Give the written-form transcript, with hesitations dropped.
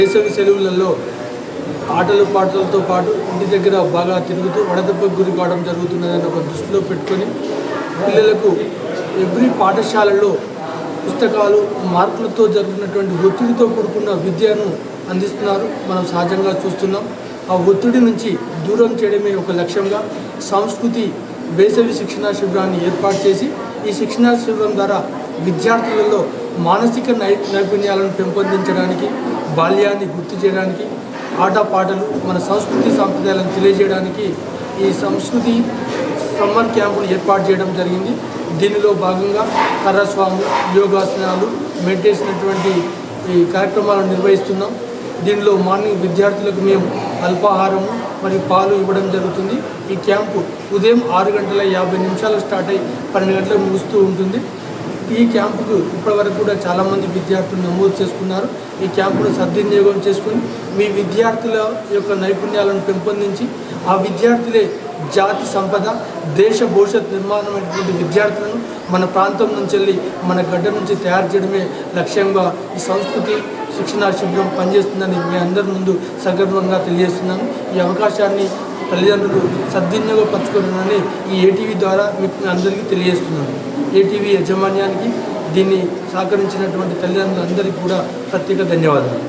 వేసవి సెలవులలో ఆటలు పాటలతో పాటు ఇంటి దగ్గర బాగా తిరుగుతూ వడదెబ్బకు గురి కావడం జరుగుతున్నదని ఒక దృష్టిలో పెట్టుకొని పిల్లలకు ఎవ్రీ పాఠశాలలో పుస్తకాలు మార్కులతో జరుగుతున్నటువంటి ఒత్తిడితో కూడుకున్న విద్యను అందిస్తున్నారు. మనం సహజంగా చూస్తున్నాం. ఆ ఒత్తిడి నుంచి దూరం చేయడమే ఒక లక్ష్యంగా సంస్కృతి వేసవి శిక్షణా శిబిరాన్ని ఏర్పాటు చేసి ఈ శిక్షణా శిబిరం ద్వారా విద్యార్థులలో మానసిక నైపుణ్యాలను పెంపొందించడానికి, బాల్యాన్ని గుర్తు చేయడానికి, ఆటపాటలు మన సంస్కృతి సాంప్రదాయాలను తెలియజేయడానికి ఈ సంస్కృతి సమ్మర్ క్యాంపును ఏర్పాటు చేయడం జరిగింది. దీనిలో భాగంగా కర్రస్వాము, యోగాసనాలు, మెడిటేషన్ అటువంటి ఈ కార్యక్రమాలను నిర్వహిస్తున్నాం. దీనిలో మార్నింగ్ విద్యార్థులకు మేము అల్పాహారము మరియు పాలు ఇవ్వడం జరుగుతుంది. ఈ క్యాంపు ఉదయం 6:50 స్టార్ట్ అయ్యి 12 గంటలకు ముగుస్తూ ఉంటుంది. ఈ క్యాంపుకు ఇప్పటివరకు కూడా చాలామంది విద్యార్థులు నమోదు చేసుకున్నారు. ఈ క్యాంపును సద్వినియోగం చేసుకుని మీ విద్యార్థుల యొక్క నైపుణ్యాలను పెంపొందించి ఆ విద్యార్థులే జాతి సంపద, దేశ భవిష్యత్ నిర్మాణమైనటువంటి విద్యార్థులను మన ప్రాంతం నుంచి వెళ్ళి మన గడ్డ నుంచి తయారు చేయడమే లక్ష్యంగా ఈ సంస్కృతి శిక్షణా శిబిరం పనిచేస్తుందని మీ అందరి ముందు సగర్వంగా తెలియజేస్తున్నాను. ఈ అవకాశాన్ని తల్లిదండ్రులు సద్వినియోగపరచుకోవాలని ఈ ఏటీవీ ద్వారా మీకు అందరికీ తెలియజేస్తున్నాను. ఏటీవీ యాజమాన్యానికి దీన్ని సహకరించినటువంటి తల్లిదండ్రులందరికీ కూడా ప్రత్యేక ధన్యవాదాలు.